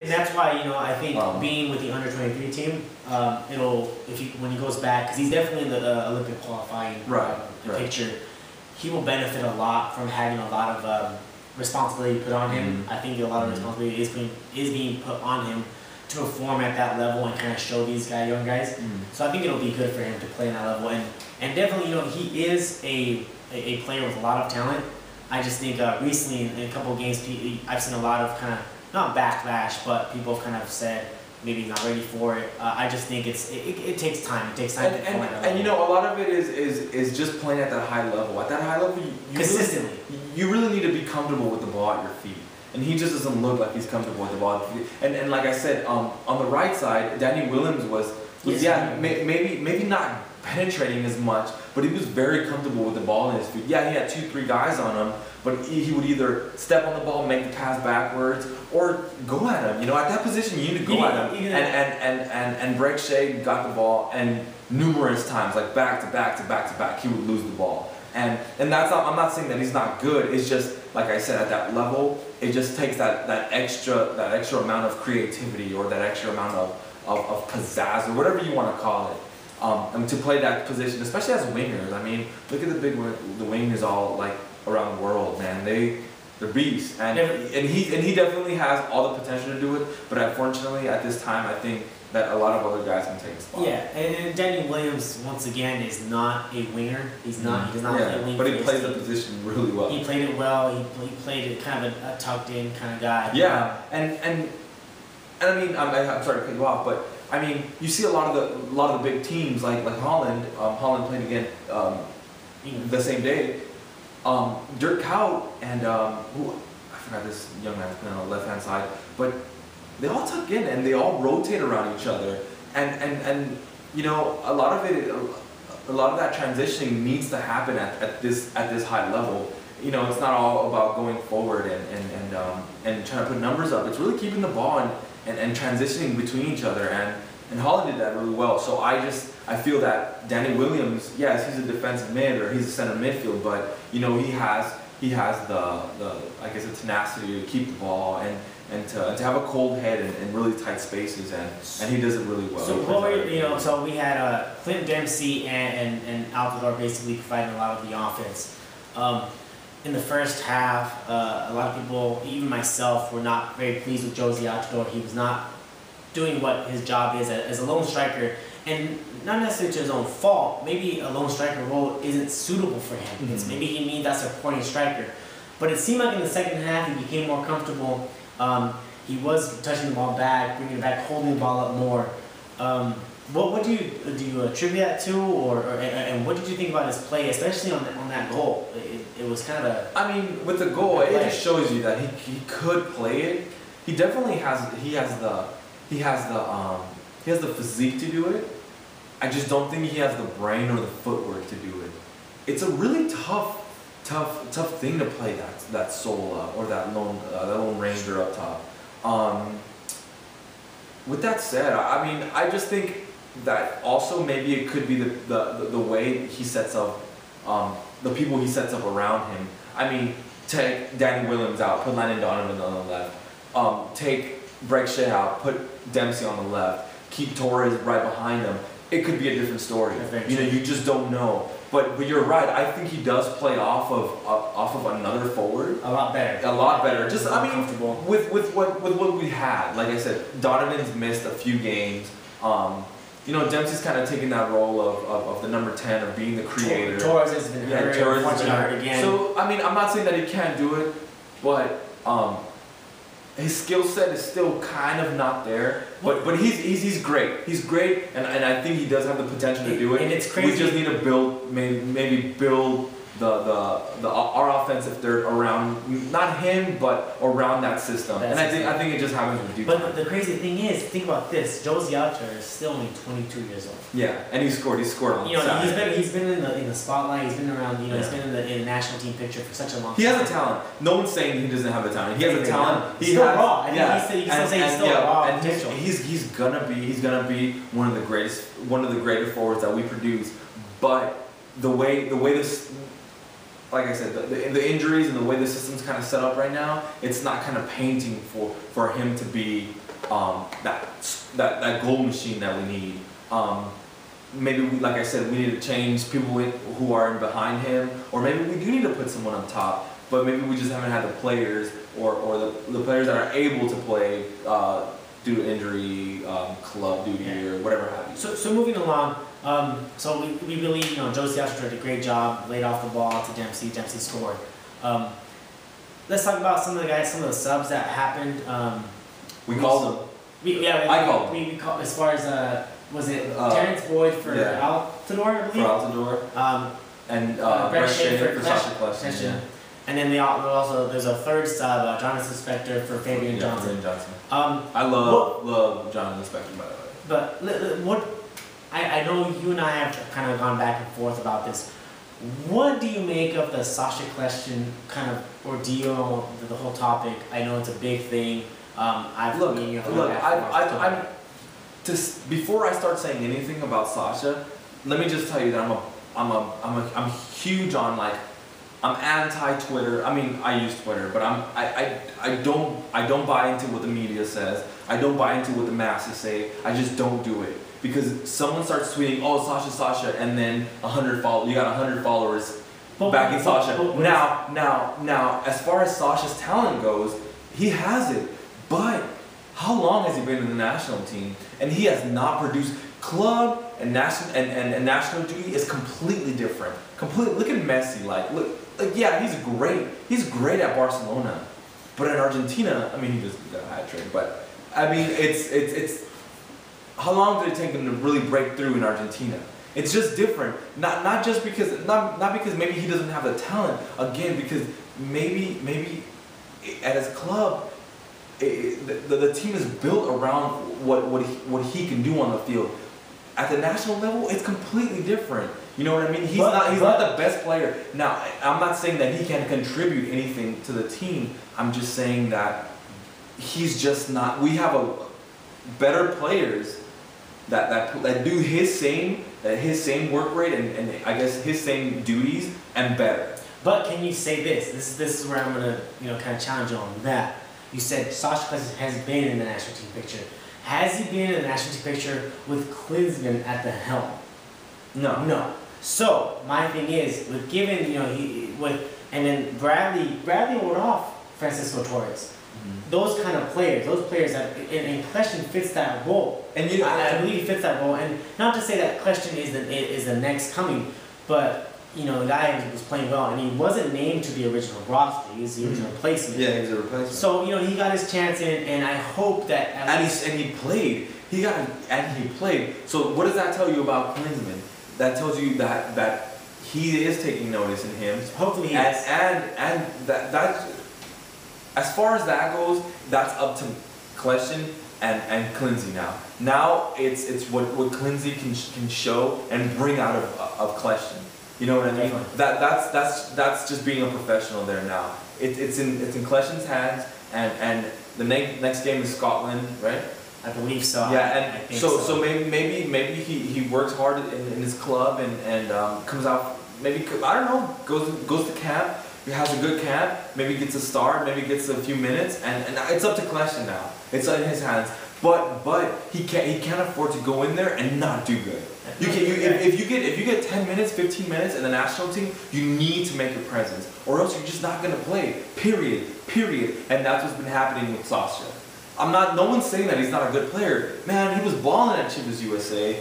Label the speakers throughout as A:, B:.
A: And that's why, I think being with the under 23 team, when he goes back, because he's definitely in the Olympic qualifying picture, he will benefit a lot from having a lot of responsibility put on him. I think a lot of responsibility is being put on him to perform at that level and kind of show these young guys. So I think it'll be good for him to play in that level. And definitely, he is a player with a lot of talent. I just think recently in a couple of games, I've seen a lot of kind of, not backlash, but people have kind of said maybe he's not ready for it. I just think it takes time. It takes time to perform at that level.
B: And a lot of it is just playing at that high level. At that high level,
A: consistently.
B: You really need to be comfortable with the ball at your feet. And he just doesn't look like he's comfortable with the ball at your feet. And like I said, on the right side, Danny Williams was maybe not penetrating as much, but he was very comfortable with the ball in his feet. Yeah, he had 2-3 guys on him, but he would either step on the ball, make the pass backwards, or go at him. At that position, you need to go at him. And Breck Shea got the ball, and numerous times, like back to back, he would lose the ball. And that's not, I'm not saying that he's not good. It's just, like I said, at that level, it just takes that extra amount of creativity, or that extra amount of pizzazz, or whatever you want to call it. To play that position, especially as wingers. I mean, look at the wingers all like around the world, man. They're beasts, and he definitely has all the potential to do it. But unfortunately, at this time, I think that a lot of other guys can take a spot.
A: Yeah, and Danny Williams once again is not a winger. He does not play a wing.
B: But he plays the position really well.
A: He played it well. He played it kind of a tucked in kind of guy.
B: Yeah, and I mean, I'm sorry to cut you off, but I mean, you see a lot of the big teams like Holland. Holland played again the same day. Dirk Kuyt and I forgot this young man's playing on the left hand side, but they all tuck in and they all rotate around each other, and a lot of that transitioning needs to happen at this high level. It's not all about going forward and trying to put numbers up. It's really keeping the ball and transitioning between each other, and Holland did that really well. So I feel that Danny Williams, yes, he's a defensive mid, or he's a center midfield, but he has the I guess the tenacity to keep the ball and to have a cold head in really tight spaces, and he does it really well.
A: So we had Clint Dempsey and Altidore basically providing a lot of the offense. In the first half, a lot of people, even myself, were not very pleased with Josie Altidore. He was not doing what his job is as a lone striker, and not necessarily to his own fault. Maybe a lone striker role isn't suitable for him. Maybe he needs that supporting striker. But it seemed like in the second half he became more comfortable. He was touching the ball back, bringing it back, holding the ball up more. What do you attribute that to, and what did you think about his play, especially on that goal? It was kind of a.
B: I mean, with the goal, it just shows you that he could play it. He definitely has the physique to do it. I just don't think he has the brain or the footwork to do it. It's a really tough thing to play that solo or that lone ranger up top. With that said, I mean, I just think that also maybe it could be the way he sets up, the people he sets up around him. I mean, take Danny Williams out, put Landon Donovan on the left. Take Breck Shea out, put Dempsey on the left, keep Torres right behind him. It could be a different story. You just don't know. But you're right. I think he does play off of another forward.
A: A lot better.
B: A lot better. Just with what we had. Like I said, Donovan's missed a few games. Dempsey's kind of taking that role of the number 10, of being the creator.
A: Torres has been hurt.
B: Torres has been hurt again. So I mean, I'm not saying that he can't do it, but his skill set is still kind of not there. But he's great. He's great, and I think he does have the potential to do it.
A: And it's crazy.
B: We just need to build maybe build our offensive third around not him, but around that system. And I think it just happens with Duke.
A: But the crazy thing is, think about this: Josie Altidore is still only 22 years old.
B: Yeah, and he scored. On
A: he's been in the spotlight. He's been around. He's been in the national team picture for such a long time.
B: He has a talent. No one's saying he doesn't have a talent. He has a talent.
A: He's still raw. You can still say he's still raw potential.
B: He's gonna be one of the greater forwards that we produce. But the way this. Like I said, the injuries and the way the system's kind of set up right now, it's not kind of painting for him to be that goal machine that we need. Maybe like I said, we need to change people who are behind him, or maybe we do need to put someone up top. But maybe we just haven't had the players or the players that are able to play due to injury, club duty, or whatever have you.
A: So moving along, so we believe Joe Seattle did a great job, laid off the ball to Dempsey. Dempsey scored. Let's talk about some of the guys, some of the subs that happened.
B: We called them. I called them.
A: We called as far as was it Terrence Boyd for Altidore, I believe.
B: For Altidore. And Brett Schaefer for Sasha Kleshin. Yeah.
A: And then there's a third sub, Jonathan Spector for Fabian Johnson.
B: I love Jonathan Spector, by the way.
A: But I know you and I have kind of gone back and forth about this. What do you make of the Sasha Kleshin kind of ordeal, the whole topic? I know it's a big thing.
B: Before I start saying anything about Sasha, let me just tell you that I'm huge on I'm anti-Twitter. I mean, I use Twitter, but I don't buy into what the media says. I don't buy into what the masses say. I just don't do it because someone starts tweeting, "Oh, Sasha," and then 100 followers. You got 100 followers backing Sasha. Now, as far as Sasha's talent goes, he has it. But how long has he been in the national team? And he has not produced. Club and national duty is completely different. Look at Messi. Yeah, he's great. He's great at Barcelona, but in Argentina, I mean, he just got a hat trick. But I mean, it's how long did it take him to really break through in Argentina? It's just different. Not just because not because maybe he doesn't have the talent. Again, because maybe at his club, the team is built around what he can do on the field. At the national level, it's completely different. You know what I mean? He's not the best player. Now, I'm not saying that he can contribute anything to the team. I'm just saying that he's just not. We have better players that do his same work rate and I guess his same duties and better.
A: But can you say this? This is where I'm gonna kind of challenge you on that. You said Sasha Kleshin has been in the national team picture. Has he been in the national team picture with Klinsmann at the helm? No. So my thing is, with given and then Bradley wrote off Francisco Torres. Mm-hmm. Those kind of players, that and Kleshin fits that role, and I believe he fits that role. And not to say that Kleshin is the next coming, but the guy was playing well, and he wasn't named to the original roster. He was the original replacement.
B: Yeah, he was a replacement.
A: So he got his chance in, and I hope that
B: he played. He played. So what does that tell you about Klinsmann? That tells you that he is taking notice in him.
A: Hopefully he is.
B: And that as far as that goes, that's up to Kleshin and Clinzy now. Now it's what Clinzy can show and bring out of Kleshin. You know what I mean? That's just being a professional there now. It's in Kleshin's hands, and the next game is Scotland, right?
A: I believe so.
B: Yeah, and I think so maybe he works hard in his club and comes out. Maybe I don't know. Goes to camp. He has a good camp. Maybe gets a start. Maybe gets a few minutes, and it's up to Kleshin now. It's in his hands. But he can't afford to go in there and not do good. If you get 10 minutes, 15 minutes in the national team, you need to make your presence, or else you're just not gonna play. Period. And that's what's been happening with Sasha. No one's saying that he's not a good player. Man, he was balling at Chivas USA.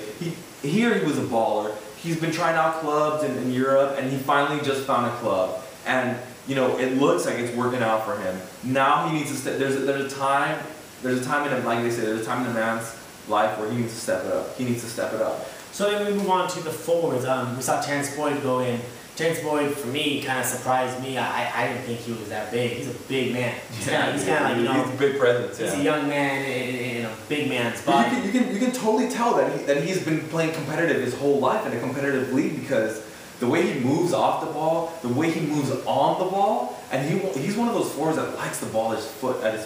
B: He was a baller. He's been trying out clubs in Europe, and he finally just found a club. And it looks like it's working out for him. Now he needs to step. There's a time in like they say, there's a time in a man's life where he needs to step it up.
A: So then we move on to the forwards. We saw Terrence Boyd go in. Terrence Boyd, for me, kind of surprised me. I didn't think he was that big. He's a big man. He's kind of like
B: he's a big presence.
A: He's a young man in a big man's body.
B: You can totally tell that he's been playing competitive his whole life in a competitive league because the way he moves off the ball, the way he moves on the ball, and he's one of those forwards that likes the ball at his